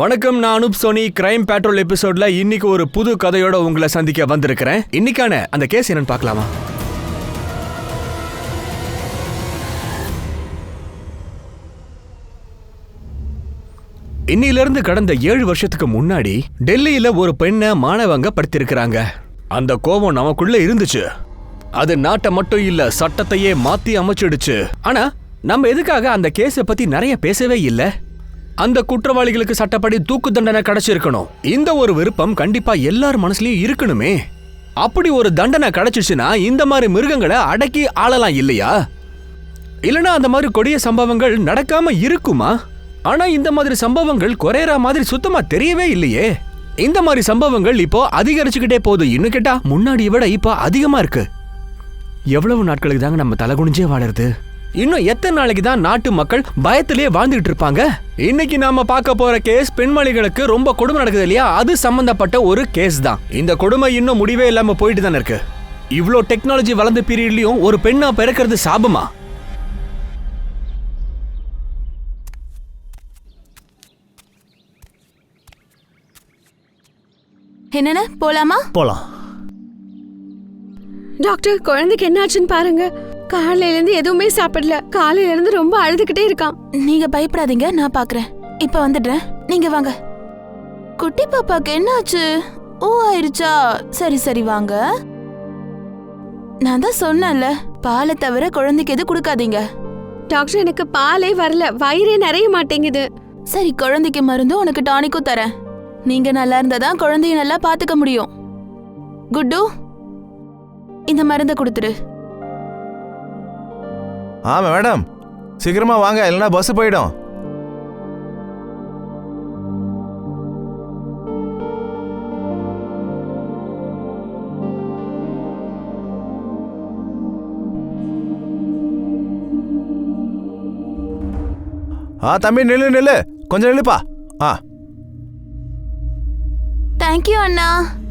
வணக்கம், நான் அனுப் Sony. Crime patrol எபிசோட்ல இன்னைக்கு ஒரு புது கதையோட உங்களை சந்திக்க வந்திருக்கிறேன். இன்னைக்கான அந்த கேஸ் என்னன்னு பார்க்கலாமா? இன்னிலிருந்து கடந்த 7 வருஷத்துக்கு முன்னாடி டெல்லியில ஒரு பெண்ணை மாணவங்க படுத்திருக்கிறாங்க. அந்த கோபம் நமக்குள்ள இருந்துச்சு. அது நாட்டை மட்டும் இல்ல, சட்டத்தையே மாத்தி அமைச்சிடுச்சு. ஆனா நம்ம எதுக்காக அந்த கேஸை பத்தி நிறைய பேசவே இல்லை? அந்த குற்றவாளிகளுக்கு சட்டப்படி தூக்கு தண்டனை கிடைச்சிருக்கணும். இந்த ஒரு விருப்பம் கண்டிப்பா எல்லார் மனசுலயும் இருக்கணுமே. அப்படி ஒரு தண்டனை கிடைச்சிச்சுன்னா இந்த மாதிரி மிருகங்களை அடக்கி ஆளலாம் இல்லையா? இல்லனா அந்த மாதிரி கொடிய சம்பவங்கள் நடக்காம இருக்குமா? ஆனா இந்த மாதிரி சம்பவங்கள் குறையற மாதிரி சுத்தமா தெரியவே இல்லையே. இந்த மாதிரி சம்பவங்கள் இப்போ அதிகரிச்சுக்கிட்டே போகுது. இன்னும் கேட்டா முன்னாடியை விட இப்போ அதிகமா இருக்கு. எவ்வளவு நாட்களுக்கு தாங்க நம்ம தலைகுனிஞ்சே வாழறது? இன்னும் எத்தனை நாளைக்கு தான் நாட்டு மக்கள் பயத்திலேயே வாழ்ந்துகிட்டு இருப்பாங்க? இன்னைக்கு நாம பார்க்க போற கேஸ் பெண்மணிகளுக்கு ரொம்ப கொடுமை நடக்குது இல்லையா, அது சம்பந்தப்பட்ட ஒரு கேஸ் தான். இந்த கொடுமை இன்னும் முடிவே இல்லாம போயிட்டு தானே இருக்கு. இவ்ளோ டெக்னாலஜி வளர்ந்த பீரியட்லயும் ஒரு பெண்ணா பிறக்கிறது சாபமா? என்னென்ன போலாமா? போலாம். டாக்டர், குழந்தைக்கு என்னாச்சுன்னு பாருங்க. காலையில இருந்து எதுவுமே சாப்பிடல. காலையில இருந்து ரொம்ப அழுதுகிட்டே இருக்கான். நீங்க பயப்படாதீங்க, நான் பாக்குறேன். இப்ப வந்துடுறேன், நீங்க வாங்க. குட்டி பாப்பாக்கு என்னாச்சு? ஓ ஆயிருச்சா? சரி சரி வாங்க. நான் தான் சொன்னேன்ல, பாலை தவிர குழந்தைக்கு எது கொடுக்காதீங்க. டாக்டர், எனக்கு பாலே வரல, வயிறே நிறைய மாட்டேங்குது. சரி, குழந்தைக்கு மருந்தும் உனக்கு டானிக்கும் தரேன். நீங்க நல்லா இருந்தாதான் குழந்தைய நல்லா பாத்துக்க முடியும். குட்டு, இந்த மருந்தை கொடுத்துரு. ஆமா மேடம், சீக்கிரமா வாங்க, இல்லைன்னா பஸ் போயிடும். தம்பி நில்லு நில்லு, கொஞ்சம் நில்லுப்பா. தேங்க்யூ அண்ணா,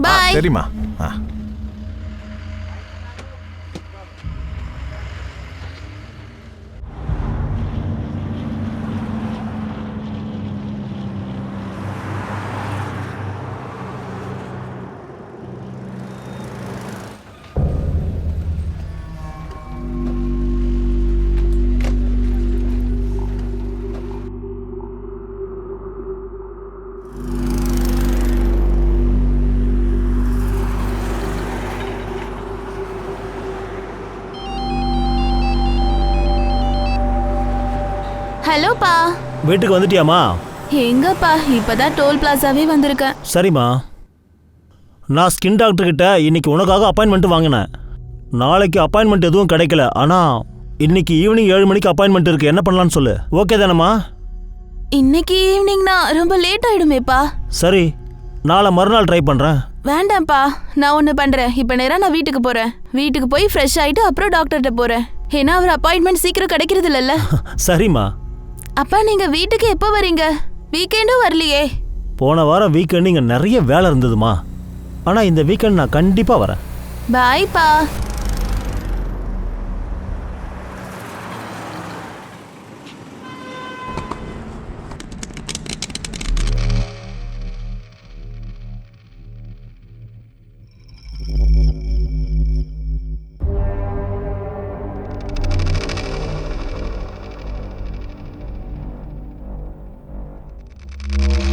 பாய். சரிம்மா. ஹலோப்பா. வீட்டுக்கு வந்துட்டியாமா? எங்கப்பா, இப்பதான் டோல் பிளாசாவே வந்திருக்கேன். சரிம்மா, நான் ஸ்கின் டாக்டர் கிட்ட இன்னைக்கு உனக்காக அப்பாயின்மெண்ட் வாங்கினேன். நாளைக்கு அப்பாயின்மெண்ட் எதுவும் கிடைக்கல, ஆனால் இன்னைக்கு ஈவினிங் 7 மணிக்கு அப்பாயின்மெண்ட் இருக்கு. என்ன பண்ணலான்னு சொல்லு. ஓகே தானம்மா? இன்னைக்கு ஈவினிங்னா ரொம்ப லேட் ஆயிடுமேப்பா. சரி, நாளை மறுநாள் ட்ரை பண்ணுறேன். வேண்டாம்ப்பா, நான் ஒன்று பண்ணுறேன். இப்போ நேராக நான் வீட்டுக்கு போகிறேன். வீட்டுக்கு போய் ஃப்ரெஷ் ஆகிட்டு அப்புறம் டாக்டர்கிட்ட போகிறேன். ஏன்னா அவர் அப்பாயின்மெண்ட் சீக்கிரம் கிடைக்கிறது இல்லைல்ல. சரிம்மா. அப்பா, நீங்கள் வீட்டுக்கு எப்போ வரீங்க? வீக்கெண்டும் வரலையே. போன வாரம் வீக்கெண்டு இங்கே நிறைய வேலை இருந்ததுமா, ஆனால் இந்த வீக்கெண்ட் நான் கண்டிப்பாக வரேன். பாய்ப்பா.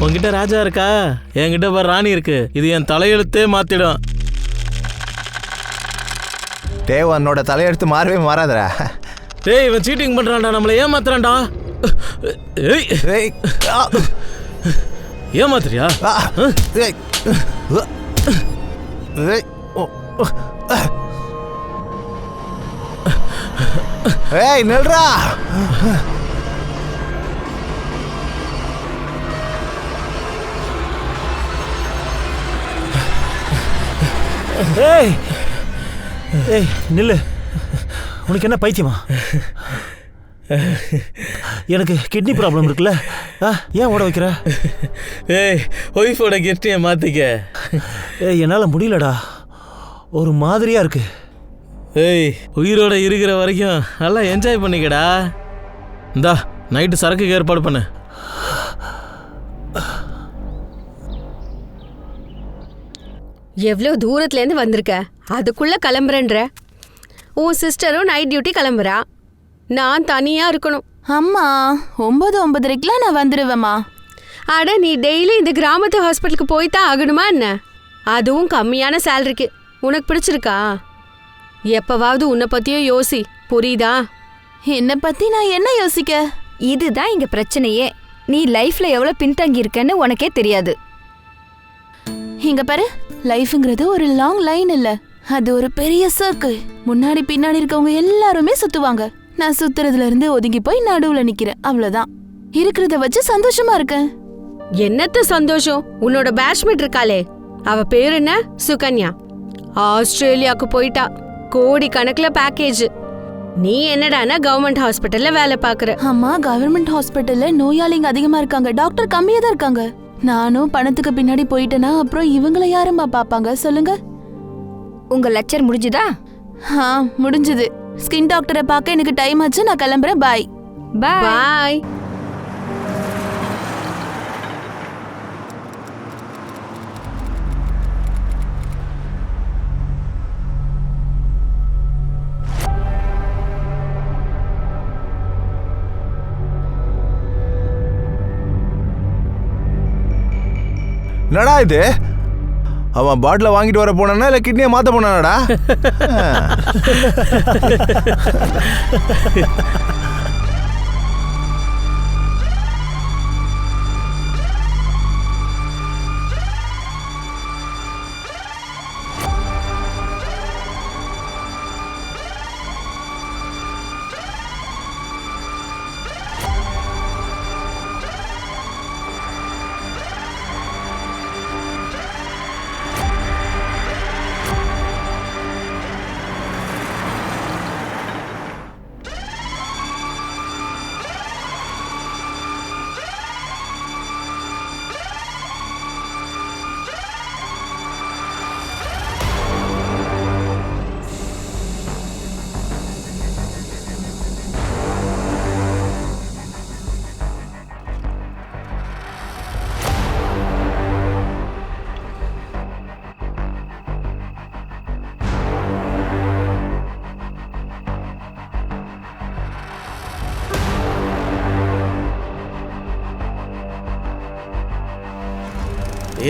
உங்ககிட்ட ராஜா இருக்கா? என்கிட்ட பாரு ராணி இருக்கு. இது என் தலையெழுத்தே மாத்திடும். தேவனோட தலையெழுத்து மாறவே மாறாதடா. டேய், இவன் சீட்டிங் பண்றான்டா, நம்மளை ஏமாத்துறான்டா. ஏமாத்துறியா? ஏய் நில்றா. ஏய் ஏய் நில்லு, உனக்கு என்ன பைத்தியமா? எனக்கு கிட்னி ப்ராப்ளம் இருக்குல்ல, ஏன் ஓட வைக்கிற? ஏய், ஒய்ஃபோட கிட்னியை மாத்திக்க. ஏய், என்னால் முடியலடா, ஒரு மாதிரியா இருக்கு. ஏய், உயிரோட இருக்கிற வரைக்கும் நல்லா என்ஜாய் பண்ணிக்கடா. இந்தா நைட்டு சரக்குக்கு ஏற்பாடு பண்ணு. எவ்வளோ தூரத்துல இருந்து வந்திருக்க, அதுக்குள்ள கிளம்புறேன்ற. உன் சிஸ்டரும் நைட் டியூட்டி கிளம்புறா, நான் தனியா இருக்கணும். அம்மா 9:30க்குலாம் நான் வந்துடுவேம்மா. அட, நீ டெய்லி இந்த கிராமத்து ஹாஸ்பிட்டலுக்கு போய்தான் ஆகணுமா என்ன? அதுவும் கம்மியான சேலரிக்கு. உனக்கு பிடிச்சிருக்கா? எப்பவாவது உன்னை பத்தியும் யோசி, புரியுதா? என்னை பத்தி நான் என்ன யோசிக்க? இதுதான் இங்க பிரச்சனையே. நீ லைஃப்ல எவ்வளவு பின்தங்கி இருக்கன்னு உனக்கே தெரியாது. இங்க பாரு, லைஃப்ங்கிறது ஒரு லாங் லைன் இல்ல, அது ஒரு பெரிய சர்க்கிள். முன்னாடி பின்னாடி இருக்கவங்க எல்லாருமே சுத்துவாங்க. நான் சுத்துறதுல இருந்து ஒதுங்கி போய் நடுவுல நிக்கிறேன், அவ்வளவுதான். இருக்கிறத வச்சு சந்தோஷமா இருக்கேன். என்னத்த சந்தோஷம்? உன்னோட பேட்ச்மேட் இருக்காளே, அவ பேரு என்ன? சுகன்யா. ஆஸ்திரேலியாவுக்கு போயிட்டா. கோடி கணக்குல பேக்கேஜ். நீ என்னடானா கவர்மெண்ட் ஹாஸ்பிட்டல்ல வேலை பாக்குற. அம்மா, கவர்மெண்ட் ஹாஸ்பிட்டல்ல நோயாளிங்க அதிகமா இருக்காங்க, டாக்டர் கம்மியா தான் இருக்காங்க. நானும் பணத்துக்கு பின்னாடி போயிட்டேனா அப்புறம் இவங்கள யாரும்மா பாப்பாங்க சொல்லுங்க? உங்க லெக்சர் முடிஞ்சுதா? முடிஞ்சது. ஸ்கின் டாக்டரை பார்க்க எனக்கு டைம் ஆச்சு, நான் கிளம்புறேன். பாய். பாய். என்னடா இது? அவன் பாட்டில வாங்கிட்டு வர போனானா இல்ல கிட்னியை மாத்த போனானடா?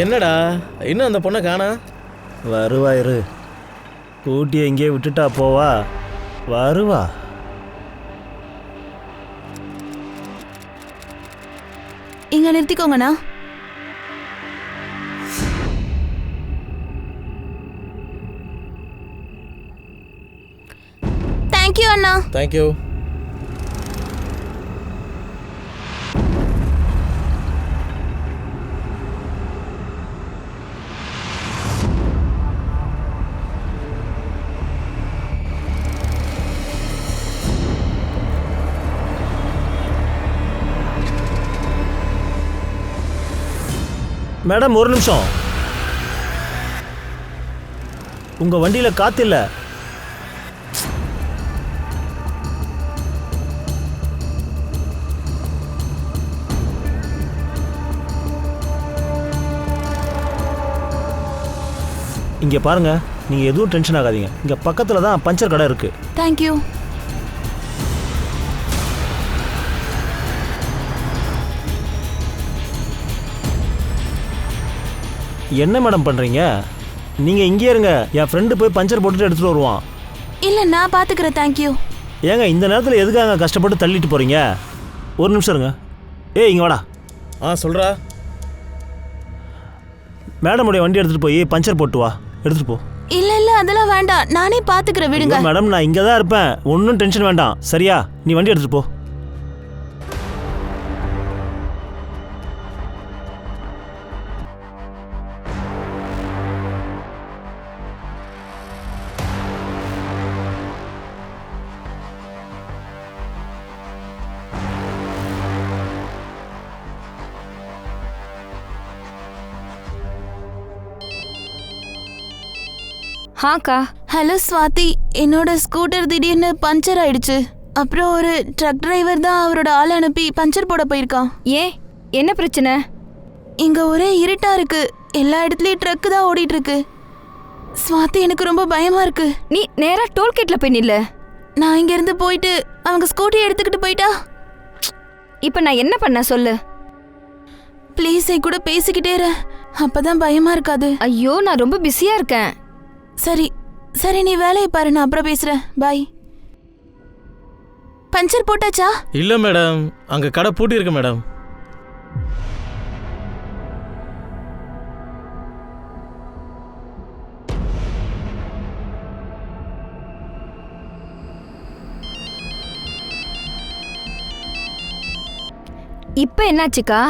என்னடா இன்னும் அந்த பொண்ணை காணா? வருவாயிரு. கூட்டியை எங்கேயே விட்டுட்டா போவா? வருவா. இங்க நிறுத்திக்கோங்கண்ணா. தேங்க்யூ அண்ணா. தேங்க்யூ. மேடம், ஒரு நிமிஷம். உங்க வண்டியில காத்து இல்ல. இங்க பாருங்க, நீங்க எதுவும் டென்ஷன் ஆகாதீங்க. இங்க பக்கத்துல தான் பஞ்சர் கடை இருக்கு. தேங்க்யூ. என்ன மேடம் பண்றீங்க? நீங்க இங்கே இருங்க, என் ஃப்ரெண்டு போய் பஞ்சர் போட்டுட்டு எடுத்துட்டு வருவான். இல்ல, நான் பாத்துக்கிறேன். தேங்க்யூ. ஏங்க இந்த நேரத்தில் எதுக்காக கஷ்டப்பட்டு தள்ளிட்டு போறீங்க? ஒரு நிமிஷம் இருங்க. இங்க வாடா. சொல்றா. மேடமுடைய வண்டி எடுத்துட்டு போய் பஞ்சர் போட்டு வா. எடுத்துட்டு போ. இல்ல இல்ல, அதெல்லாம் வேண்டாம், நானே பாத்துக்கிறேன், விடுங்க. மேடம், நான் இங்க தான் இருப்பேன், ஒன்றும் டென்ஷன் வேண்டாம், சரியா? நீ வண்டி எடுத்துட்டு போ. ஹாக்கா. ஹலோ ஸ்வாதி, என்னோட ஸ்கூட்டர் திடீர்னு பஞ்சர் ஆயிடுச்சு. அப்புறம் ஒரு ட்ரக் டிரைவர் தான் அவரோட ஆள் அனுப்பி பஞ்சர் போட போயிருக்கான். ஏன், என்ன பிரச்சனை? இங்க ஒரே இருட்டா இருக்கு, எல்லா இடத்துலயும் ட்ரக் தான் ஓடிட்டு இருக்கு. ஸ்வாதி எனக்கு ரொம்ப பயமா இருக்கு. நீ நேரா டோல்கேட்ல போய் நில்லு. நான் இங்க இருந்து போயிட்டு அவங்க ஸ்கூட்டி எடுத்துக்கிட்டு போயிட்டா? இப்ப நான் என்ன பண்ண சொல்லு. ப்ளீஸ் என் கூட பேசிக்கிட்டே இரு, அப்பதான் பயமா இருக்காது. ஐயோ நான் ரொம்ப பிஸியா இருக்கேன். சரி சரி, நீ வேலையை பாரு, நான் அப்புறம் பேசுறேன். பாய். பஞ்சர் போட்டாச்சா? இல்ல மேடம், அங்க கடை பூட்டி இருக்கு மேடம். இப்ப என்னாச்சுக்கா?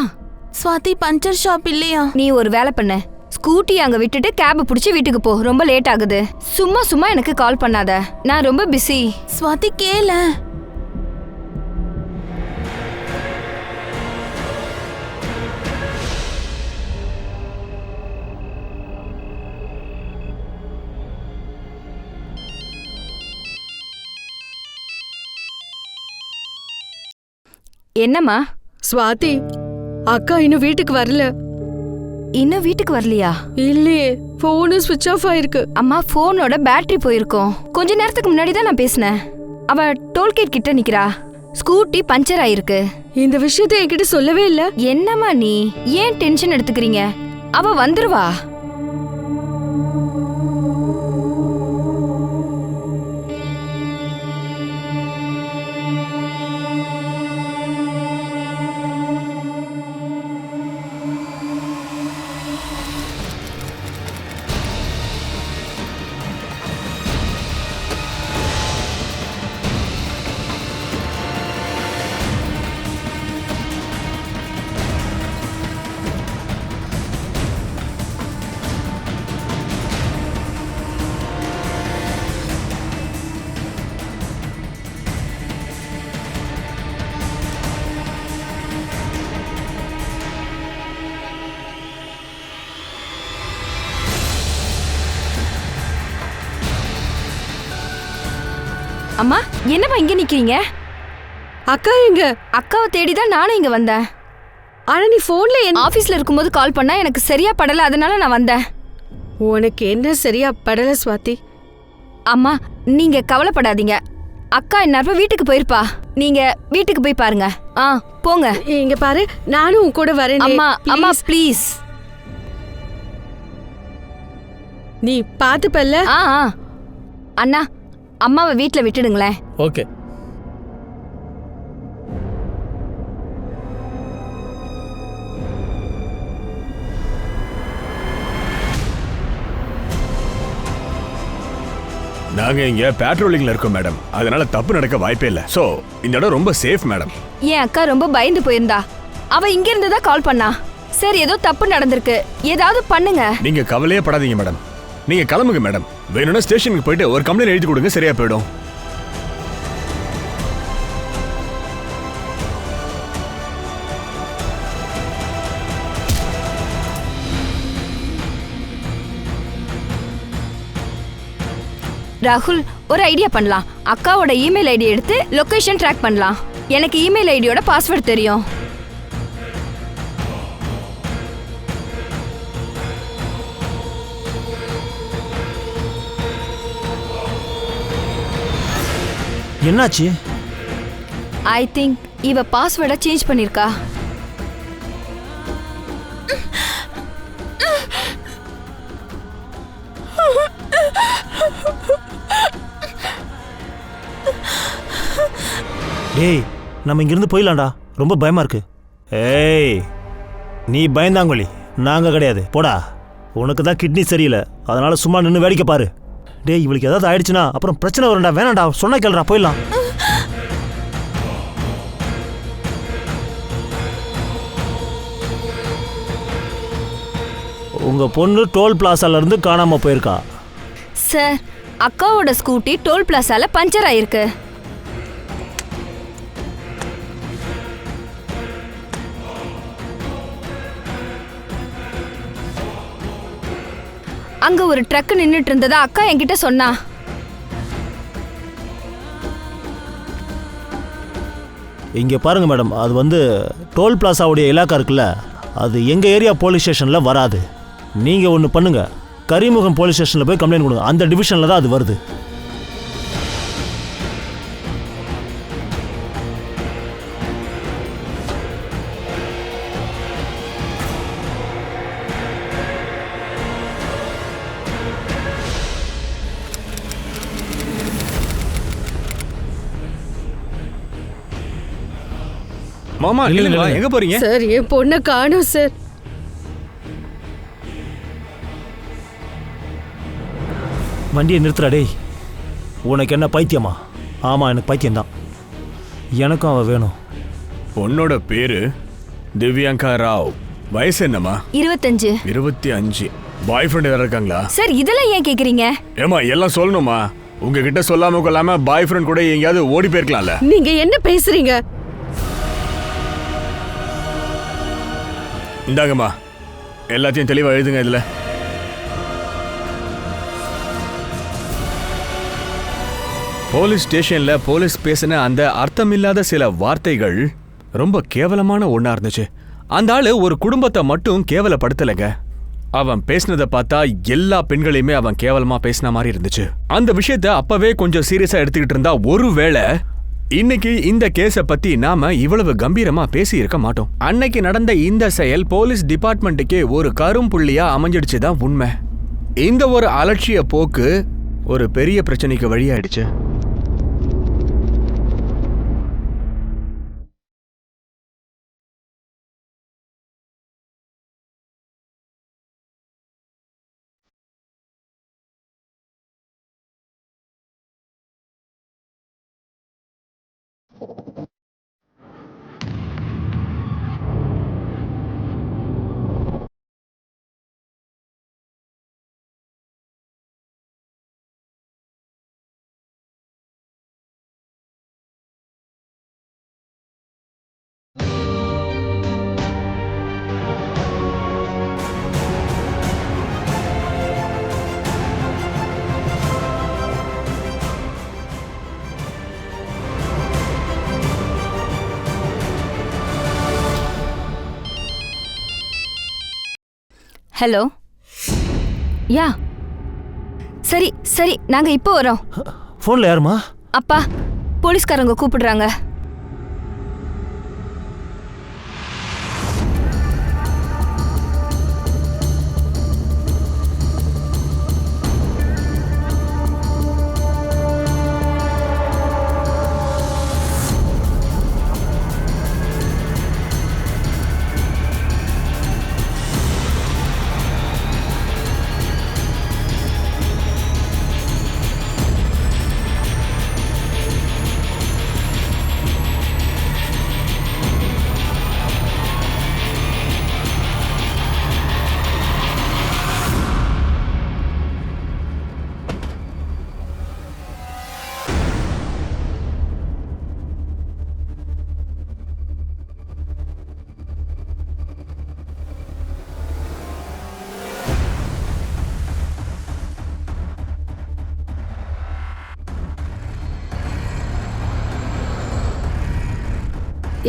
ஸ்வாதி, பஞ்சர் ஷாப் இல்லையா? நீ ஒரு வேலை பண்ண, ஸ்கூட்டி அங்க விட்டுட்டு கேப் பிடிச்சி வீட்டுக்கு போ. ரொம்ப லேட் ஆகுது. சும்மா சும்மா எனக்கு கால் பண்ணாத, நான் ரொம்ப பிஸி. ஸ்வாதி கேள. என்னம்மா? ஸ்வாதி, அக்கா இன்னும் வீட்டுக்கு வரல. இன்னும் வீட்டுக்கு வரலையா? இல்லையே, போனு ஸ்விட்ச் ஆஃப் ஆயிருக்கு. அம்மா போனோட பேட்டரி போயிருக்கும். கொஞ்ச நேரத்துக்கு முன்னாடி தான் நான் பேசினேன். அவ டோல்கேட் கிட்ட நிக்கிறா. ஸ்கூட்டி பஞ்சர் ஆயிருக்கு. இந்த விஷயத்தை என்கிட்ட சொல்லவே இல்ல. என்னம்மா நீ ஏன் டென்ஷன் எடுத்துக்கிறீங்க? அவ வந்துருவா. அம்மா என்னம்மா இங்க நிக்கிறீங்க? அக்கா எங்க? அக்காவை தேடிதான் நானும் இங்க வந்தேன். ஆனா நீ போன்ல என்ன? ஆபீஸ்ல இருக்கும்போது கால் பண்ணா எனக்கு சரியா படல, அதனால நான் வந்தேன். உனக்கு என்ன சரியா படல ஸ்வாதி? அம்மா நீங்க கவலைப்படாதீங்க, அக்கா இந்நேரம் வீட்டுக்கு போயிருப்பா. நீங்க வீட்டுக்கு போய் பாருங்க. போங்க. இங்க பாரு, நானும் உன் கூட வரேன். அம்மா அம்மா ப்ளீஸ். நீ பாத்துப்பல்ல? அண்ணா அம்மாவை வீட்டுல விட்டுடுங்களேன். ஓகே. நாங்க இங்க பேட்ரோலிங்ல இருக்கோம் மேடம், அதனால தப்பு நடக்க வாய்ப்பே இல்ல. சோ இந்த இடம் ரொம்ப சேஃப் மேடம். என் அக்கா ரொம்ப பயந்து போயிருந்தா. அவ இங்க இருந்து தான் கால் பண்ணா. சரி ஏதோ தப்பு நடந்திருக்கு, ஏதாவது பண்ணுங்க. நீங்க கவலையே படாதீங்க மேடம், நீங்க கிளம்புங்க மேடம். வேணும்னா ஸ்டேஷனுக்கு போயிட்டு ஒரு கம்ப்ளைண்ட் எழுதி கொடுங்க, சரியா போயிடும். ராகுல், ஒரு ஐடியா பண்ணலாம். அக்காவோட இமெயில் ஐடி எடுத்து லொகேஷன் ட்ராக் பண்ணலாம். எனக்கு இமெயில் ஐடியோட பாஸ்வேர்ட் தெரியும். என்னாச்சு? ஐ திங்க் இவ பாஸ்வேர்டை சேஞ்ச் பண்ணிருக்கா. டேய் நம்ம இங்கிருந்து போயிடலாம்டா, ரொம்ப பயமா இருக்கு. ஏய் நீ பயந்தாங்கொழி, நாங்க கிடையாது, போடா. உனக்கு தான் கிட்னி சரியில்லை, அதனால சும்மா நின்று வேடிக்கை பாரு. டேய் இவளுக்கு ஏதாவது ஆயிடுச்சுன்னா அப்புறம் பிரச்சனை வரும்டா. வேணாண்டா, சொன்ன கேளுடா, போயிடலாம். உங்க பொண்ணு டோல் பிளாசால இருந்து காணாம போயிருக்கா. சார், அக்காவோட ஸ்கூட்டி டோல் பிளாசால பஞ்சர் ஆயிருக்கு. அங்க ஒரு ட்ரக் நின்னுட்டு இருந்ததா அக்கா என்கிட்ட சொன்னா. இங்க பாருங்க மேடம், அது வந்து டோல் பிளாசாவுடைய இலாக்கா இருக்குல்ல, அது எங்க ஏரியா போலீஸ் ஸ்டேஷன்ல வராது. நீங்க ஒன்று பண்ணுங்க, கரிமுகம் போலீஸ் ஸ்டேஷனில் போய் கம்ப்ளைண்ட் கொடுங்க. அந்த டிவிஷனில் தான் அது வருது. மாமா இல்லைங்களா, எங்க போறீங்க? சார் என் பொண்ணை காணோம் சார். வண்டியை நிறுத்துறா டேய். உனக்கு என்ன பைத்தியமா? ஆமாம், எனக்கு பைத்தியம்தான். எனக்கும் அவள் வேணும். பொண்ணோட பேரு திவ்யாங்கா ராவ். வயசு என்னம்மா? 25. 25. பாய் ஃப்ரெண்ட் யாரும் இருக்காங்களா? சார் இதெல்லாம் ஏன் கேக்குறீங்க? ஏமா எல்லாம் சொல்லணுமா? உங்ககிட்ட சொல்லாம கொள்ளாம பாய் ஃப்ரெண்ட் கூட எங்கேயாவது ஓடி போயிருக்கலாம்ல. நீங்க என்ன பேசுறீங்க? இந்தாங்கம்மா, எல்லாத்தையும் தெளிவா எழுதுங்க. இதுல போலீஸ் ஸ்டேஷன்ல போலீஸ் பேசின அந்த அர்த்தமில்லாத சில வார்த்தைகள் ரொம்ப கேவலமான ஒண்ணா இருந்துச்சு. அந்த ஆளு ஒரு குடும்பத்தை மட்டும் கேவலப்படுத்தலைங்க. அவன் பேசினதை பார்த்தா எல்லா பெண்களையுமே அவன் கேவலமா பேசின மாதிரி இருந்துச்சு. அந்த விஷயத்த அப்பவே கொஞ்சம் சீரியஸா எடுத்துக்கிட்டு இருந்தா ஒருவேளை இன்னைக்கு இந்த கேஸ பத்தி நாம இவ்வளவு கம்பீரமா பேசி இருக்க மாட்டோம். அன்னைக்கு நடந்த இந்த செயல் போலீஸ் டிபார்ட்மெண்ட்டுக்கே ஒரு கரும்புள்ளியா அமைஞ்சிடுச்சுதான் உண்மை. இந்த ஒரு அலட்சிய போக்கு ஒரு பெரிய பிரச்சனைக்கு வழியாயிடுச்சு. ஹலோ. யா சரி சரி, நாங்க இப்போ வரோம். ஃபோனில் யாருமா? அப்பா, போலீஸ்காரங்க கூப்பிடுறாங்க.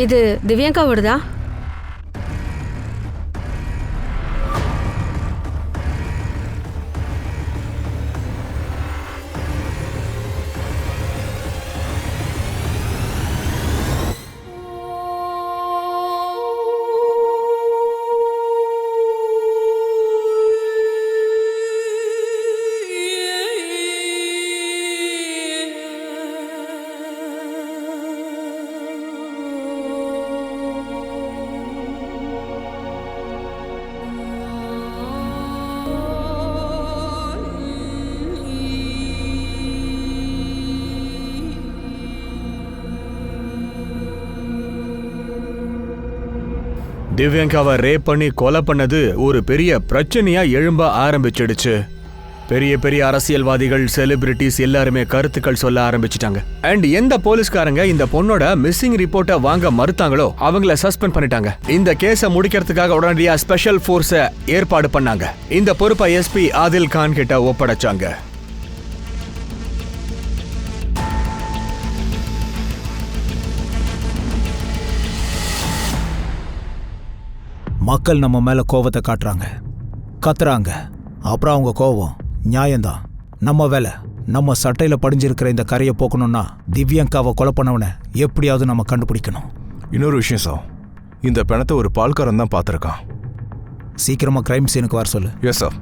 இது திவ்யாங்காவோடதா? திவ்யாங்காவை ரேப் பண்ணி கொலை பண்ணது ஒரு பெரிய பிரச்சனையா எழும்ப ஆரம்பிச்சிடுச்சு. பெரிய பெரிய அரசியல்வாதிகள், செலிபிரிட்டிஸ் எல்லாருமே கருத்துக்கள் சொல்ல ஆரம்பிச்சிட்டாங்க. அண்ட் எந்த போலீஸ்காரங்க இந்த பொண்ணோட மிஸ்ஸிங் ரிப்போர்ட்டை வாங்க மறுத்தாங்களோ அவங்கள சஸ்பெண்ட் பண்ணிட்டாங்க. இந்த கேஸை முடிக்கிறதுக்காக உடனடியா ஸ்பெஷல் ஃபோர்ஸை ஏற்பாடு பண்ணாங்க. இந்த பொறுப்பை எஸ்பி ஆதில் கான் கிட்ட ஒப்படைச்சாங்க. மக்கள் நம்ம மேல கோவத்தை காட்டுறாங்க, கத்துறாங்க. அப்புறம் அவங்க கோவம் நியாயம்தான். நம்ம வேலை நம்ம சட்டையில படிஞ்சிருக்கிற இந்த கரையை போக்கணும்னா திவ்யங்காவை கொலை பண்ணவனை எப்படியாவது நம்ம கண்டுபிடிக்கணும். இன்னொரு விஷயம் சார், இந்த பிணத்தை ஒரு பால்காரன் தான் பார்த்துருக்கான். சீக்கிரமா கிரைம் சீனுக்கு வர சொல்லு. Yes sir.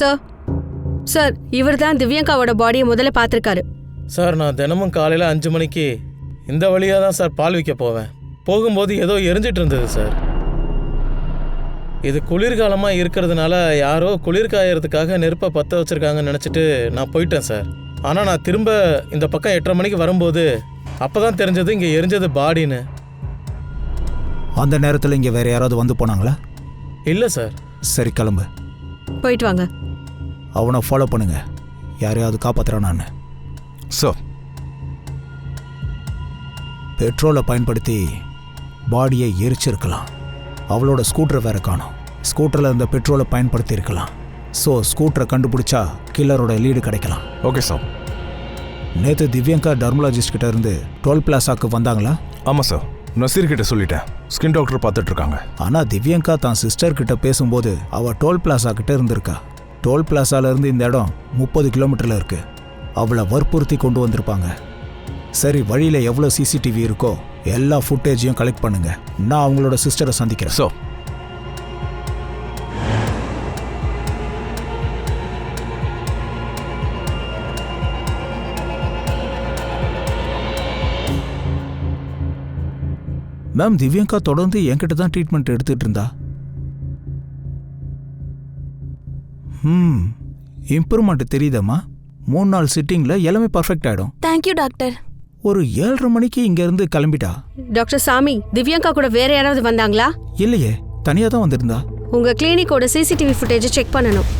சார் சார் இவர் தான் திவ்யங்காவோட பாடியை முதல்ல பார்த்துருக்காரு. சார் நான் தினமும் காலையில் 5 மணிக்கு இந்த வழியாக தான் சார் பால் விற்க போவேன். போகும்போது ஏதோ எரிஞ்சிட்டு இருந்தது சார். இது குளிர்காலமாக இருக்கிறதுனால யாரோ குளிர் காயறதுக்காக நெருப்பை பற்ற வச்சுருக்காங்கன்னு நினச்சிட்டு நான் போயிட்டேன் சார். ஆனால் நான் திரும்ப இந்த பக்கம் 8:30 மணிக்கு வரும்போது அப்போ தான் தெரிஞ்சது இங்கே எரிஞ்சது பாடின்னு. அந்த நேரத்தில் இங்கே வேற யாராவது வந்து போனாங்களா? இல்லை சார். சரி கிளம்பு. போயிட்டு வாங்க. அவனை ஃபாலோ பண்ணுங்க, யாரையாவது காப்பாத்துறானான்னு. சார், பெட்ரோலை பயன்படுத்தி பாடியை எரிச்சிருக்கலாம். அவளோட ஸ்கூட்டரை வேற காணும். ஸ்கூட்டரில் இருந்த பெட்ரோலை பயன்படுத்தி இருக்கலாம். ஸோ ஸ்கூட்டரை கண்டுபிடிச்சா கில்லரோட லீடு கிடைக்கலாம். Okay sir. நேற்று திவ்யங்கா டர்மலாஜிஸ்ட் கிட்ட இருந்து டோல் பிளாசாக்கு வந்தாங்களா? ஆமாம் சார், நசீர் கிட்ட சொல்லிட்டேன். ஸ்கின் டாக்டர் பார்த்துட்டு இருக்காங்க. ஆனால் திவ்யங்கா தான் சிஸ்டர் கிட்ட பேசும்போது அவள் டோல் பிளாசா கிட்ட இருந்திருக்கா. டோல் பிளாசால இருந்து இந்த இடம் 30 கிலோமீட்டர்ல இருக்கு. அவளை வற்புறுத்தி கொண்டு வந்திருப்பாங்க. சரி, வழியில எவ்வளோ சிசிடிவி இருக்கோ எல்லா ஃபுட்டேஜையும் கலெக்ட் பண்ணுங்க. நான் அவங்களோட சிஸ்டரை சந்திக்கிறேன். ஸோ மேம், திவ்யங்கா தொடர்ந்து என்கிட்ட தான் ட்ரீட்மெண்ட் எடுத்துட்டு இருந்தா. இம்ப்ரூவ்மெண்ட் தெரியுதம்மா. 3 நாள் சிட்டிங்ல எல்லாமே பர்ஃபெக்ட் ஆயிடும். Thank you doctor. ஒரு 7:30 மணிக்கு இங்க இருந்து கிளம்பிட்டா. டாக்டர் சாமி, திவ்யங்கா கூட வேற யாராவது வந்தாங்களா? இல்லையே, தனியா தான் வந்திருந்தா. உங்க கிளினிக்கோட சிசிடிவி ஃபுட்டேஜை செக் பண்ணணும்.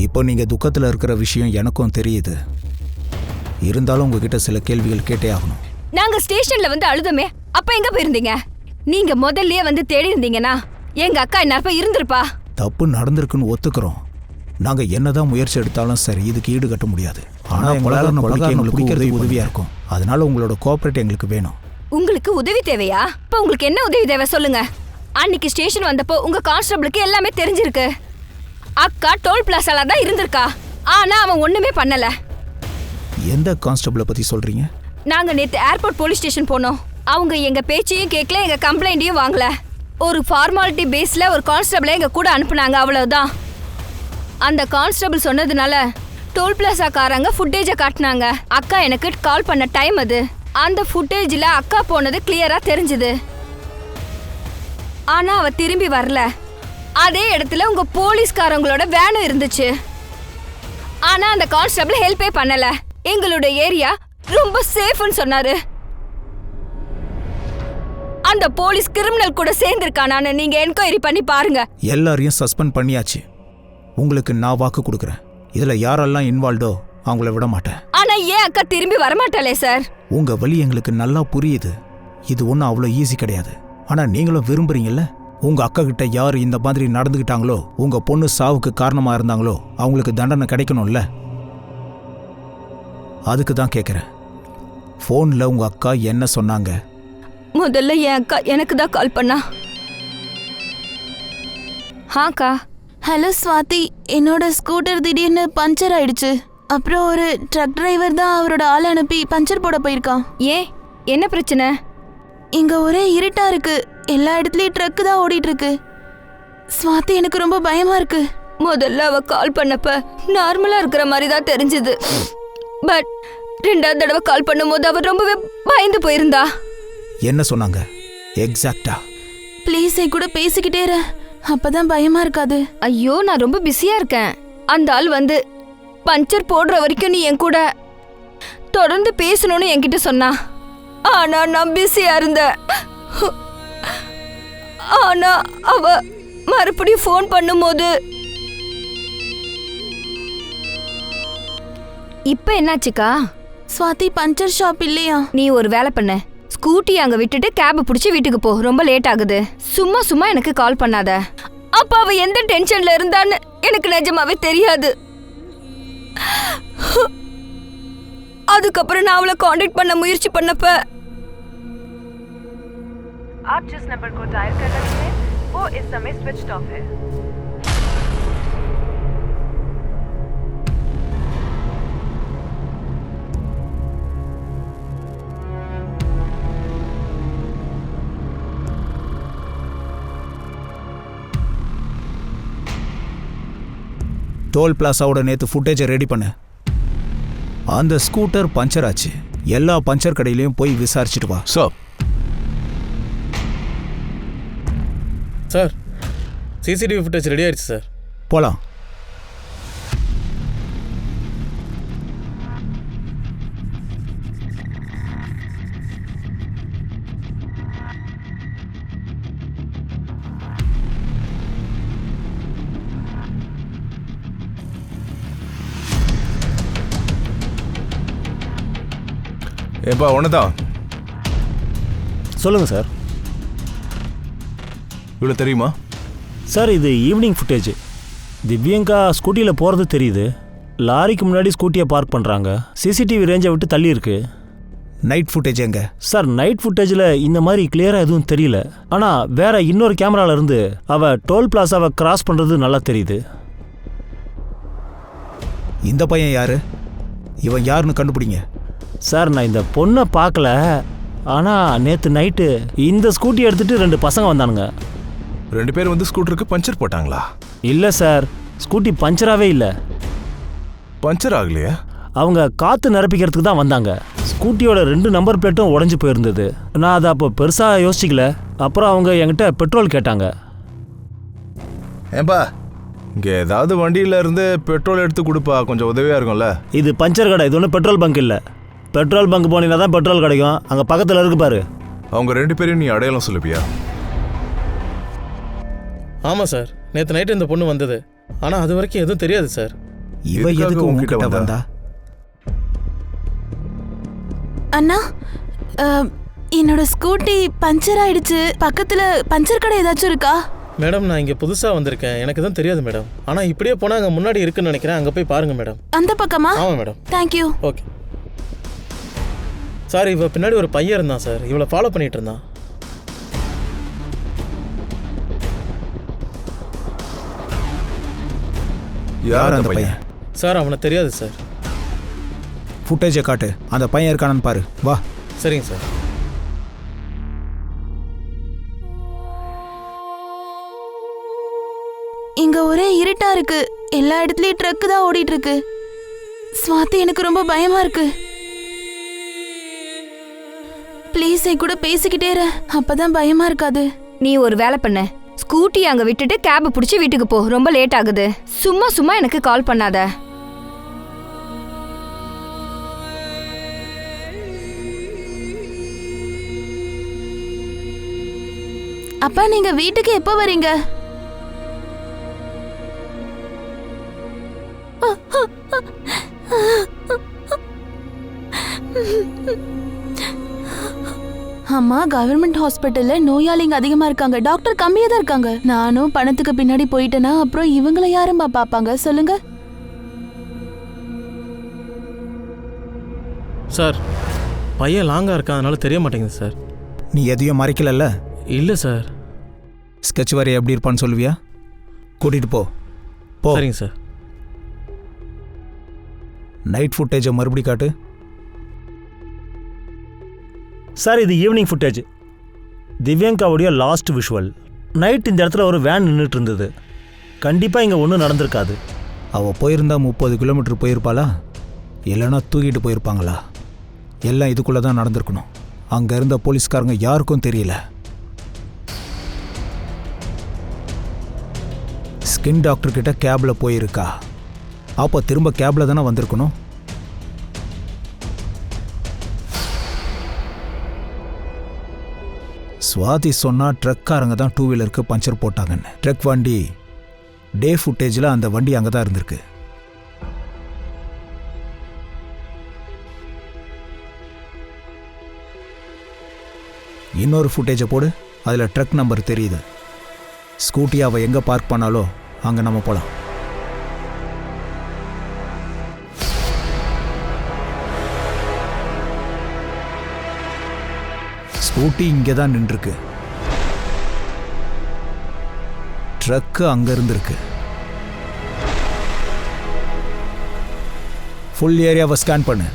இப்போ நீங்க துக்கத்துல இருக்கிற விஷயம் எனக்கும் தெரியுது. இருந்தாலும் உங்ககிட்ட சில கேள்விகள் கேட்டே ஆகணும். நாங்க ஸ்டேஷன்ல வந்து அழுதமே, அப்ப எங்க போயிருந்தீங்க? நீங்க முதல்லயே வந்து தேடி இருந்தீங்கன்னா எங்க அக்கா இந்நேரப்ப இருந்திருப்பா. தப்பு நடந்திருக்குன்னு ஒத்துக்கிறோம். நாங்க என்னதான் முயற்சி எடுத்தாலும் சரி, இதுக்கு ஈடு கட்ட முடியாது. ஆனா எங்களுக்கு உதவியா இருக்கும். அதனால உங்களோட கோஆபரேட் எங்களுக்கு வேணும். உங்களுக்கு உதவி தேவையா? இப்ப உங்களுக்கு என்ன உதவி தேவை சொல்லுங்க. அன்னைக்கு ஸ்டேஷன் வந்தப்போ உங்க கான்ஸ்டபிளுக்கு எல்லாமே தெரிஞ்சிருக்கு. அக்கா டோல் பிளாசால தான் இருந்திருக்கா. ஆனா அவன் ஒண்ணுமே பண்ணல. எந்த கான்ஸ்டபிளை பத்தி சொல்றீங்க? நாங்க நேத்து ஏர்போர்ட் போலீஸ் ஸ்டேஷன் போனோம். அவங்க எங்க பேச்சையும் கேட்கல, எங்க கம்ப்ளைண்ட்டையும் வாங்கல. ஒரு ஃபார்மாலிட்டி பேஸ்ல ஒரு கான்ஸ்டபிளை எங்க கூட அனுப்புனாங்க, அவ்வளவுதான். அந்த கான்ஸ்டபிள் சொன்னதுனால டோல் பிளாசா காரங்க ஃபுட்டேஜை காட்டினாங்க. அக்கா எனக்கு கால் பண்ண டைம் அது. அந்த ஃபுட்டேஜ்ல அக்கா போனது கிளியரா தெரிஞ்சுது. ஆனா அவ திரும்பி வரல. அதே இடத்துல உங்க போலீஸ்காரங்களோட வேனும் இருந்துச்சு. ஆனா அந்த கான்ஸ்டபிள் ஹெல்ப்பே பண்ணல. எங்களோட ஏரியா ரொம்ப சேஃப்னு சொன்னாரு. அந்த போலீஸ் கிரிமினல் கூட சேர்ந்திருக்கானான்னு நீங்க என்கொயரி பண்ணி பாருங்க. எல்லாரையும் சஸ்பெண்ட் பண்ணியாச்சு. உங்களுக்கு நான் வாக்கு கொடுக்குறேன், இதுல யாரெல்லாம் இன்வால்வ்டோ அவங்கள விட மாட்டேன். ஆனா ஏன் அக்கா திரும்பி வரமாட்டாளே சார்? உங்க வழி எங்களுக்கு நல்லா புரியுது. இது ஒன்றும் அவ்வளோ ஈஸி கிடையாது. ஆனா நீங்களும் விரும்புறீங்கல்ல? உங்க அக்கா கிட்ட யார் இந்த மாதிரி நடந்துகிட்டாங்களோ, உங்க பொண்ணு சாவுக்கு காரணமா இருந்தாங்களோ, அவங்களுக்கு தண்டனை கிடைக்கணும்ல. அதுக்கு தான் கேட்குறேன். ஃபோன்ல உங்க அக்கா என்ன சொன்னாங்க? முதல்ல என் அக்கா எனக்கு தான் கால் பண்ணா. அக்கா. ஹலோ ஸ்வாதி, என்னோட ஸ்கூட்டர் திடீர்னு பஞ்சர் ஆயிடுச்சு. அப்புறம் ஒரு ட்ரக் டிரைவர் தான் அவரோட ஆளை அனுப்பி பஞ்சர் போட போயிருக்கான். ஏன், என்ன பிரச்சனை? இங்க ஒரே இருட்டா இருக்கு. எல்லா இடத்துலயும் ட்ரக் தான் ஓடிட்டு இருக்கு. ஸ்வாதி, எனக்கு ரொம்ப பயமா இருக்கு. முதல்ல அவ கால் பண்ணப்ப நார்மலா இருக்கிற மாதிரி தான் தெரிஞ்சது. பட் 2வது தடவை கால் பண்ணும்போது அவ ரொம்பவே பயந்து போயிருந்தா. என்ன சொன்னாங்க எக்ஸாக்ட்டா? ப்ளீஸ் என் கூட பேசிக்கிட்டே இரு, அப்பதான் பயமா இருக்காது. ஐயோ, நான் ரொம்ப பிஸியா இருக்கேன். அந்த ஆள் வந்து பஞ்சர் போடுற வரைக்கும் நீ என் கூட தொடர்ந்து பேசணும்னு என்கிட்ட சொன்னா. ஆனா நான் பிஸியா இருந்தேன். ஆனா அவ மறுபடியும் ஃபோன் பண்ணும்போது இப்ப என்னாச்சுக்கா? ஸ்வாதி பஞ்சர் ஷாப் இல்லையா? நீ ஒரு வேலை பண்ண, ஸ்கூட்டி அங்க விட்டுட்டு கேப் பிடிச்சி வீட்டுக்கு போ. ரொம்ப லேட் ஆகுது. சும்மா சும்மா எனக்கு கால் பண்ணாத. அப்ப அவ எந்த டென்ஷன்ல இருந்தான்னு எனக்கு நிஜமாவே தெரியாது. அதுக்கப்புறம் நான் அவளை காண்டாக்ட் பண்ண முயற்சி பண்ணப்ப आप जिस नंबर को डायल कर रहे हैं वो इस समय स्विच्ड ऑफ है। டோல் பிளாஸாவோட நேற்று ஃபுட்டேஜை ரெடி பண்ணு. அந்த ஸ்கூட்டர் பஞ்சர் ஆச்சு. எல்லா பஞ்சர் கடையிலையும் போய் விசாரிச்சுட்டு வா. சார் சிசிடிவி ஃபுட்டேஜ் ரெடி ஆயிடுச்சு சார். போகலாம். ஏப்பா ஒன்றுதான். சொல்லுங்கள் சார். இவ்வளோ தெரியுமா சார்? இது ஈவினிங் ஃபுட்டேஜ். திவ்யங்கா ஸ்கூட்டியில் போகிறது தெரியுது. லாரிக்கு முன்னாடி ஸ்கூட்டியை பார்க் பண்ணுறாங்க. சிசிடிவி ரேஞ்சை விட்டு தள்ளி இருக்கு. நைட் ஃபுட்டேஜ் எங்க? சார் நைட் ஃபுட்டேஜில் இந்த மாதிரி கிளியராக எதுவும் தெரியல. ஆனால் வேற இன்னொரு கேமரால இருந்து அவள் டோல் பிளாஸாவை கிராஸ் பண்ணுறது நல்லா தெரியுது. இந்த பையன் யாரு? இவன் யாருன்னு கண்டுபிடிங்க. சார் நான் இந்த பொண்ணை பார்க்கல. ஆனால் நேற்று நைட்டு இந்த ஸ்கூட்டி எடுத்துகிட்டு 2 பசங்க வந்தானுங்க. 2 பேர் வந்து ஸ்கூட்டருக்கு பஞ்சர் போட்டாங்களா? இல்லை சார், ஸ்கூட்டி பஞ்சராகவே இல்லை. பஞ்சர் ஆகலையா? அவங்க காற்று நிரப்பிக்கிறதுக்கு தான் வந்தாங்க. ஸ்கூட்டியோட 2 நம்பர் பிளேட்டும் உடஞ்சி போயிருந்தது. நான் அதை அப்போ பெருசாக யோசிக்கல. அப்புறம் அவங்க என்கிட்ட பெட்ரோல் கேட்டாங்க. ஏன்பா இங்கே ஏதாவது வண்டியில் இருந்து பெட்ரோல் எடுத்து கொடுப்பா, கொஞ்சம் உதவியாக இருக்கும்ல. இது பஞ்சர் கடை, இது ஒன்றும் பெட்ரோல் பங்க் இல்லை. பெட்ரோல் பங்க் போனீங்கன்னா தான் பெட்ரோல் கிடைக்கும். அங்கே பக்கத்தில் இருக்கு பாரு. அவங்க 2 பேரையும் நீ அடையாளம் சொல்லுப்பியா? ஆமாம் சார், நேற்று நைட்டு இந்த பொண்ணு வந்தது. ஆனால் அது வரைக்கும் எதுவும் தெரியாது சார். இவ எதுக்கு உங்ககிட்ட வந்தா? அண்ணா, என்னோட ஸ்கூட்டி பஞ்சர் ஆயிடுச்சு. பக்கத்துல பஞ்சர் கடை ஏதாச்சும் இருக்கா? மேடம் நான் இங்கே புதுசாக வந்திருக்கேன், எனக்கு எதுவும் தெரியாது மேடம். ஆனால் இப்படியே போனால் அங்கே முன்னாடி இருக்குன்னு நினைக்கிறேன். அங்கே போய் பாருங்கள் மேடம். அந்த பக்கமா? ஆமாம் மேடம். தேங்க்யூ. Okay sir. இவ பின்னாடி ஒரு பையன் இருந்தான் சார், இவளை ஃபாலோ பண்ணிட்டு இருந்தான். யார் அந்த பையன்? சார் அவனை தெரியாது சார். ஃபுட்டேஜை காட்டு. அந்த பையன் இருக்கானு பாரு. வா. சரிங்க சார். இங்க ஒரே இருட்டா இருக்கு. எல்லா இடத்துலயும் ட்ரக் தான் ஓடிட்டு இருக்கு. ஸ்வாதி, எனக்கு ரொம்ப பயமா இருக்கு. ப்ளீஸ் என் கூட பேசிக்கிட்டே இரு, அப்பதான் பயமா இருக்காது. நீ ஒரு வேலை பண்ண, ஸ்கூட்டி அங்க விட்டுட்டு கேப் பிடிச்சி வீட்டுக்கு போ. ரொம்ப லேட் ஆகுது. சும்மா சும்மா எனக்கு கால் பண்ணாத. அப்பா, நீங்க வீட்டுக்கு எப்போ வரீங்க? அம்மா, கவர்மெண்ட் ஹாஸ்பிட்டல்ல நோயாளிங்க அதிகமா இருக்காங்க, டாக்டர் கம்மியா தான் இருக்காங்க. நானும் பணத்துக்கு பின்னாடி போயிட்டேன்னா அப்புறம் இவங்கள யாரும்பா பாப்பாங்க சொல்லுங்க? சார் பையன் லாங்காக இருக்கான், அதனால தெரிய மாட்டேங்குது சார். நீ எதையும் மறைக்கலல்ல? இல்லை சார். ஸ்கெட்ச் வரைய எப்படி இருப்பான்னு சொல்லுவியா? கூட்டிட்டு போ. போ. சரிங்க சார். நைட் ஃபுட்டேஜை மறுபடி காட்டு. சார் இது ஈவினிங் ஃபுட்டேஜ். திவ்யங்காவுடைய லாஸ்ட் விஷுவல். நைட் இந்த இடத்துல ஒரு வேன் நின்றுட்டு இருந்தது. கண்டிப்பாக இங்கே ஒன்றும் நடந்திருக்காது. அவள் போயிருந்தா 30 கிலோமீட்டர் போயிருப்பாளா? இல்லைன்னா தூக்கிட்டு போயிருப்பாங்களா? எல்லாம் இதுக்குள்ளே தான் நடந்திருக்கணும். அங்கே இருந்த போலீஸ்காரங்க யாருக்கும் தெரியல. ஸ்கின் டாக்டர் கிட்ட கேபில் போயிருக்கா. அப்போ திரும்ப கேபில் தானே வந்திருக்கணும். சுவாதி சொன்னா ட்ரக்காரங்க தான் 2 வீலருக்கு பஞ்சர் போட்டாங்கன்னு. ட்ரக் வண்டி டே ஃபுட்டேஜில் அந்த வண்டி அங்கே தான் இருந்திருக்கு. இன்னொரு ஃபுட்டேஜை போடு, அதில் ட்ரக் நம்பர் தெரியுது. ஸ்கூட்டி அவள் எங்கே பார்க் பண்ணாலோ அங்கே நம்ம போகலாம். ஸ்கூட்டி இங்கே தான் நின்றுருக்கு, ட்ரக்கு அங்கே இருந்திருக்கு. ஃபுல் ஏரியாவை ஸ்கேன் பண்ணு.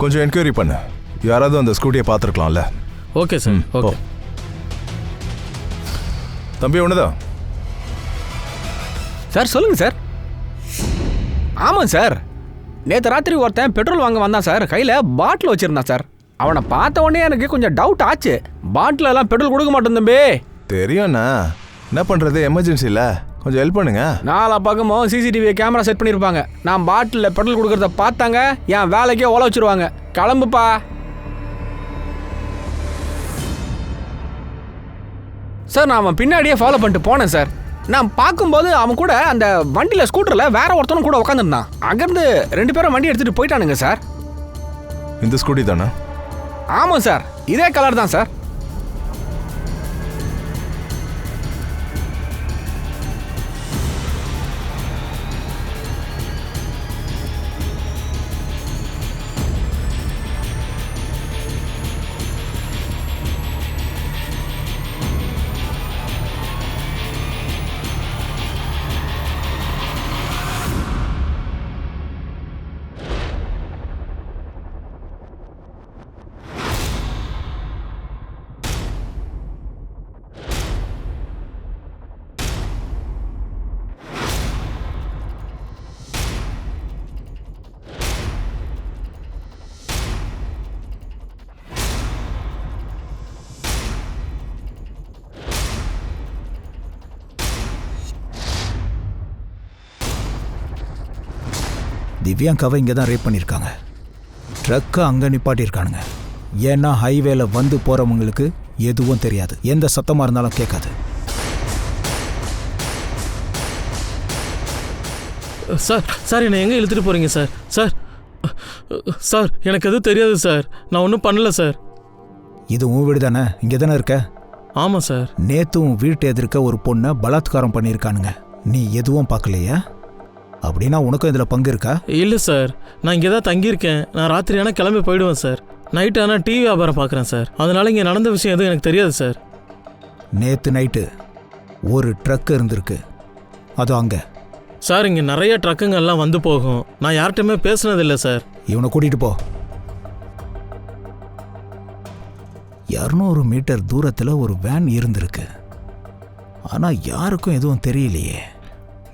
கொஞ்சம் என்கொயரி பண்ணு, யாராவது அந்த ஸ்கூட்டியை பார்த்துருக்கலாம்ல. Okay sir. ஓகே தம்பி, ஒண்ணுதான் சார். சொல்லுங்க சார். ஆமாம் சார், நேற்று ராத்திரி ஒருத்தன் பெட்ரோல் வாங்க வந்தான் சார். கையில் பாட்டில் வச்சிருந்தான் சார். அவனை பார்த்த உடனே எனக்கு கொஞ்சம் டவுட் ஆச்சு. பாட்டில் எல்லாம் பெட்ரோல் கொடுக்க மாட்டேன் தம்பி. தெரியும்ண்ணா, என்ன பண்ணுறது, எமர்ஜென்சியில் கொஞ்சம் ஹெல்ப் பண்ணுங்க. நாலா பக்கமும் சிசிடிவி கேமரா செட் பண்ணியிருப்பாங்க. நான் பாட்டிலில் பெட்ரோல் கொடுக்கறத பார்த்தாங்க, என் வேலைக்கே ஓல வச்சிருவாங்க. கிளம்புப்பா. சார், நான் அவன் பின்னாடியே ஃபாலோ பண்ணிட்டு போனேன் சார். நான் பார்க்கும்போது அவன் கூட அந்த வண்டியில் ஸ்கூட்டரில் வேற ஒருத்தனும் கூட உட்காந்துருந்தான். அங்கேருந்து 2 பேரும் வண்டி எடுத்துகிட்டு போயிட்டானுங்க சார். இந்த ஸ்கூட்டி தானே? ஆமாம் சார், இதே கலர் தான் சார். திவ்யாங்காவை இங்கே தான் ரேப் பண்ணியிருக்காங்க. ட்ரக்கை அங்கே நிப்பாட்டியிருக்கானுங்க. ஏன்னா ஹைவேல வந்து போகிறவங்களுக்கு எதுவும் தெரியாது, எந்த சத்தமாக இருந்தாலும் கேட்காது. சார் சார் என்னை எங்கே இழுத்துட்டு போகிறீங்க சார்? சார் சார் எனக்கு எதுவும் தெரியாது சார், நான் ஒன்றும் பண்ணல சார். இது உன் வீடு தானே? இங்கே தானே இருக்க? ஆமாம் சார். நேற்று உன் வீட்டு எதிர்க்க ஒரு பொண்ணை பலாத்காரம் பண்ணியிருக்கானுங்க. நீ எதுவும் பார்க்கலையா? அப்படின்னா உனக்கும் இதில் பங்கு இருக்கா? இல்லை சார், நான் இங்கே தான் தங்கியிருக்கேன். நான் ராத்திரி ஆனால் கிளம்பி போயிடுவேன் சார். நைட்டு ஆனால் டிவி வியாபாரம் பார்க்குறேன் சார். அதனால இங்கே நடந்த விஷயம் எதுவும் எனக்கு தெரியாது சார். நேற்று நைட்டு ஒரு ட்ரக் இருந்திருக்கு, அது அங்கே. சார் இங்கே நிறைய ட்ரக்குங்கெல்லாம் வந்து போகும். நான் யார்கிட்டையுமே பேசுனதில்லை சார். இவனை கூட்டிகிட்டு போ. 200 மீட்டர் தூரத்தில் ஒரு வேன் இருந்திருக்கு, ஆனால் யாருக்கும் எதுவும் தெரியலையே.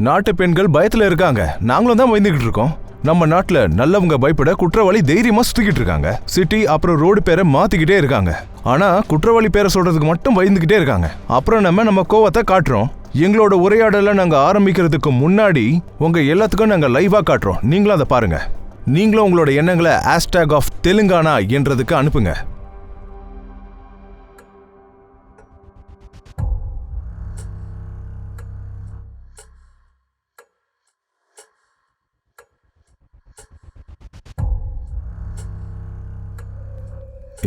நாட்டு பெண்கள் பயத்தில் இருக்காங்க, நாங்களும் தான் பயந்துக்கிட்டு இருக்கோம். நம்ம நாட்டில் நல்லவங்க பயப்பட குற்றவாளி தைரியமாக சுற்றிக்கிட்டு இருக்காங்க. சிட்டி அப்புறம் ரோடு பேரை மாற்றிக்கிட்டே இருக்காங்க. ஆனால் குற்றவாளி பேரை சொல்கிறதுக்கு மட்டும் பயந்துக்கிட்டே இருக்காங்க. அப்புறம் நம்ம கோவத்தை காட்டுறோம். எங்களோட உரையாடலை நாங்கள் ஆரம்பிக்கிறதுக்கு முன்னாடி உங்கள் எல்லாத்துக்கும் நாங்கள் லைவாக காட்டுறோம். நீங்களும் அதை பாருங்கள். நீங்களும் உங்களோட எண்ணங்களை #Telangana என்றதுக்கு அனுப்புங்க.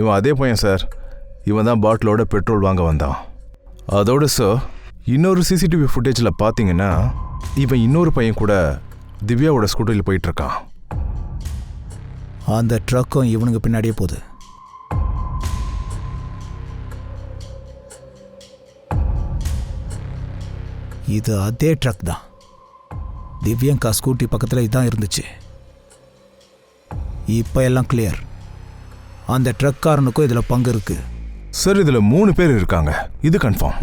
இவன் அதே பையன் சார். இவன் தான் பாட்டிலோட பெட்ரோல் வாங்க வந்தான். அதோட சார், இன்னொரு சிசிடிவி ஃபுட்டேஜில் பார்த்தீங்கன்னா இவன் இன்னொரு பையன் கூட திவ்யாவோட ஸ்கூட்டரில் போயிட்டுருக்கான். அந்த ட்ரக்கும் இவனுக்கு பின்னாடியே போகுது. இது அதே ட்ரக் தான். திவ்யங்கா ஸ்கூட்டி பக்கத்தில் இதான் இருந்துச்சு. இப்போ எல்லாம் கிளியர். அந்த ட்ரக்காரனுக்கும் இதில் பங்கு இருக்கு சார். இதில் 3 பேர் இருக்காங்க, இது கன்ஃபார்ம்.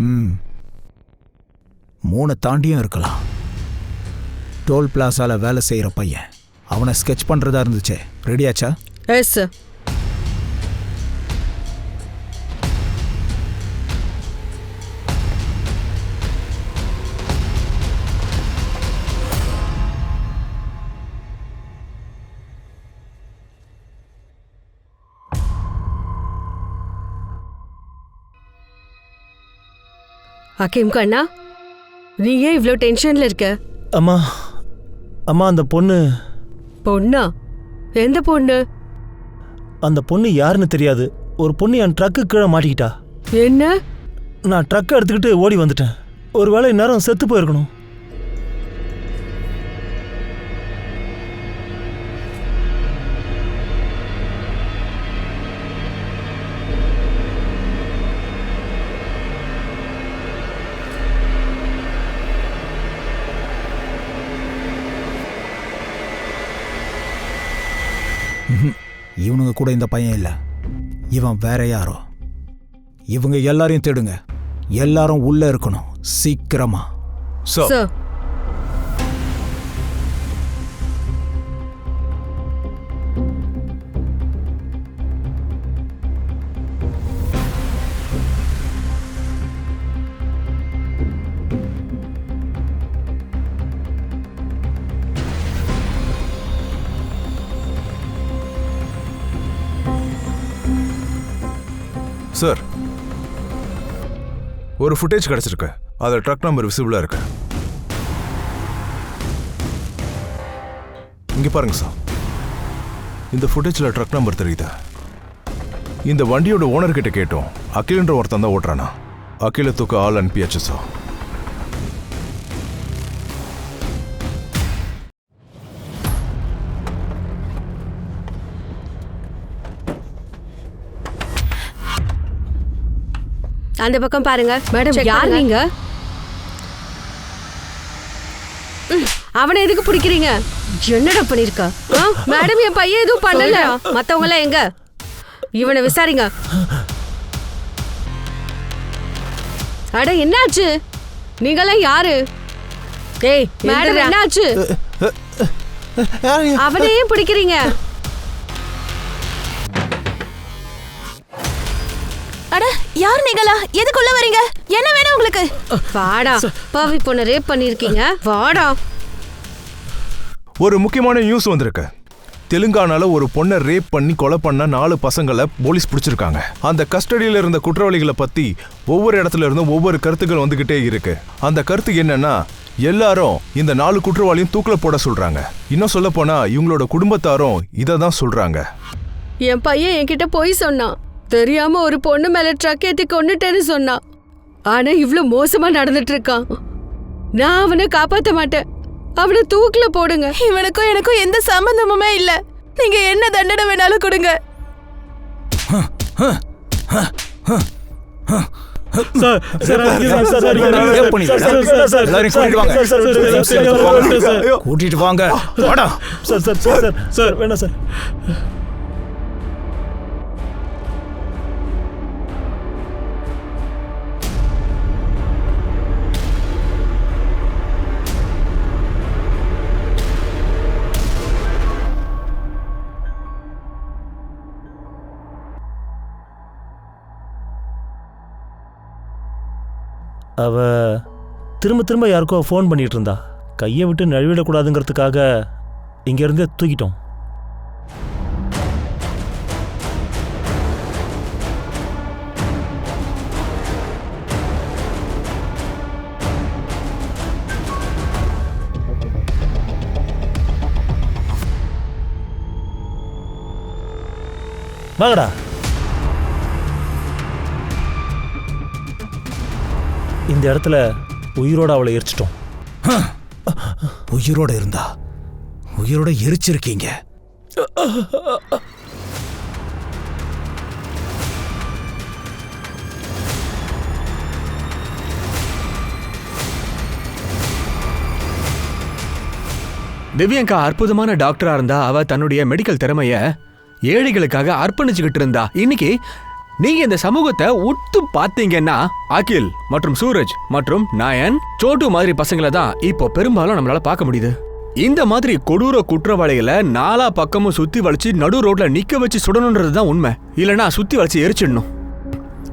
3 தாண்டியும் இருக்கலாம். டோல் பிளாசால வேலை செய்கிற பையன், அவனை ஸ்கெட்ச் பண்ணுறதா இருந்துச்சே. ரெடியாச்சா? Yes sir. அகிம் கண்ணா, நீ ஏன் இவ்ளோ டென்ஷன்ல இருக்க? அம்மா அம்மா அந்த பொண்ணு பொண்ணா? எந்த பொண்ணு? அந்த பொண்ணு யாருன்னு தெரியாது. ஒரு பொண்ணு என் ட்ரக்கு கீழே மாட்டிக்கிட்டா. என்ன? நான் ட்ரக்கை எடுத்துக்கிட்டு ஓடி வந்துட்டேன். ஒருவேளை இந்நேரம் செத்து போயிருக்கணும். இவனுங்க கூட இந்த பையன் இல்லை, இவன் வேற யாரோ. இவங்க எல்லாரையும் தேடுங்க. எல்லாரும் உள்ள இருக்கணும் சீக்கிரமா. சார், சார், ஒரு ஃபுட்டேஜ் கிடைச்சிருக்கு. அதில் ட்ரக் நம்பர் விசிபிளா இருக்கு. இங்க பாருங்க சார், இந்த ஃபுட்டேஜில் ட்ரக் நம்பர் தெரியுதா? இந்த வண்டியோட ஓனர் கிட்ட கேட்டோம். அகிலன்ற ஒருத்தன் தான் ஓட்டுறானா. அகிலத்துக்கு ஆள் அனுப்பியாச்சு சார். அந்த பக்கம் பாருங்க. மேடம், யார் நீங்க? அவனை எதுக்கு பிடிக்கிறீங்க? என்னடா பண்ணிருக்க? மேடம், என் பையன் எதுவும் பண்ணல. மத்தவங்க எல்லாம் எங்க? இவனை விசாரிங்க. அட, என்னாச்சு? நீங்கெல்லாம் யாரு? ஏய் மேடம், என்னாச்சு? அவனையும் பிடிக்கிறீங்க? அட, யார் நீங்களா? எதுக்குள்ள வரீங்க? என்ன வேணும் உங்களுக்கு? வாடா, பாவி பொண்ண ரேப் பண்ணிருக்கீங்க. வாடா. ஒரு முக்கியமான நியூஸ் வந்திருக்கு. தெலுங்கானால ஒரு பொண்ணை ரேப் பண்ணி கொலை பண்ண 4 பசங்களை போலீஸ் பிடிச்சிருக்காங்க. அந்த கஸ்டடியில இருந்த குற்றவாளிகளை பத்தி ஒவ்வொரு இடத்துல இருந்தும் ஒவ்வொரு கருத்துக்கள் வந்துகிட்டே இருக்கு. அந்த கருத்து என்னன்னா, எல்லாரும் இந்த 4 குற்றவாளியும் தூக்கில போட சொல்றாங்க. இன்னும் சொல்ல போனா இவங்களோட குடும்பத்தாரும் இதை தான் சொல்றாங்க. என் பையன் என்கிட்ட போய் சொன்னான். தெரியாம ஒரு பொண்ணு மேல ட்ரக் ஏத்தி கொன்னுட்டேன்னு சொன்னான். ஆனா இவ்ளோ மோசமா நடந்துட்டு இருக்கான். நான் அவனை காப்பாத்த மாட்டேன். அவனை தூக்கில போடுங்க. இவனுக்கும் எனக்கும் எந்த சம்பந்தமுமே இல்ல. நீங்க என்ன தண்டனை வேணாலும் கொடுங்க. கூட்டிட்டு வாங்க. சார் வேணாம் சார். அவ திரும்ப திரும்ப யாருக்கோ ஃபோன் பண்ணிட்டு இருந்தா. கையை விட்டு நழுவிடக்கூடாதுங்கிறதுக்காக இங்கேருந்தே தூக்கிட்டோம். வாங்கடா. இந்த இடத்துல உயிரோட அவளை எரிச்சிட்டோம். உயிரோட இருந்தா உயிரோட எரிச்சிருக்கீங்க. திவ்யங்கா அற்புதமான டாக்டரா இருந்தா. அவ தன்னுடைய மெடிக்கல் திறமைய ஏழைகளுக்காக அர்ப்பணிச்சுக்கிட்டு இருந்தா. இன்னைக்கு நீங்க இந்த சமூகத்தை உத்து பாத்தீங்கன்னா அகில் மற்றும் சூரஜ் மற்றும் நாயன், சோட்டு மாதிரி பசங்களை தான் இப்போ பெரும்பாலும் நம்மளால பார்க்க முடியுது. இந்த மாதிரி கொடூர குற்றவாளிகளை 4 பக்கமும் சுத்தி வளைச்சு நடு ரோட்ல நிக்க வச்சு சுடணும்ன்றதுதான் உண்மை. இல்லனா சுத்தி வளைச்சு எரிச்சிடணும்.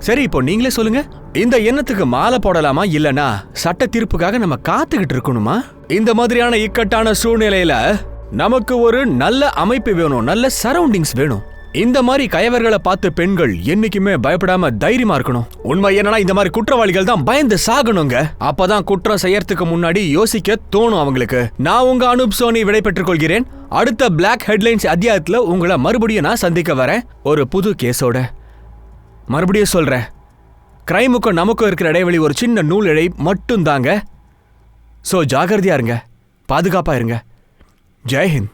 சரி, இப்போ நீங்களே சொல்லுங்க, இந்த எண்ணத்துக்கு மாலை போடலாமா இல்லனா சட்ட தீர்ப்புக்காக நம்ம காத்துக்கிட்டு இருக்கணுமா? இந்த மாதிரியான இக்கட்டான சூழ்நிலையில நமக்கு ஒரு நல்ல அமைப்பு வேணும், நல்ல சரௌண்டிங்ஸ் வேணும். இந்த மாதிரி கயவர்களை பார்த்து பெண்கள் என்னைக்குமே பயப்படாம தைரியமா இருக்கணும். உண்மை என்னன்னா இந்த மாதிரி குற்றவாளிகள் தான் பயந்து சாகணுங்க. அப்பதான் குற்றம் செய்யறதுக்கு முன்னாடி யோசிக்க தோணும் அவங்களுக்கு. நான் உங்க அனூப் சோனி விடை பெற்றுக் கொள்கிறேன். அடுத்த பிளாக் ஹெட்லைன்ஸ் அத்தியாயத்துல உங்களை மறுபடியும் நான் சந்திக்க வரேன் ஒரு புது கேஸோட. மறுபடியும் சொல்றேன், கிரைமுக்கும் நமக்கும் இருக்கிற இடைவெளி ஒரு சின்ன நூல் இழை மட்டும் தாங்க. சோ ஜாகிரதையா இருங்க, பாதுகாப்பா இருங்க. ஜெய்ஹிந்த்.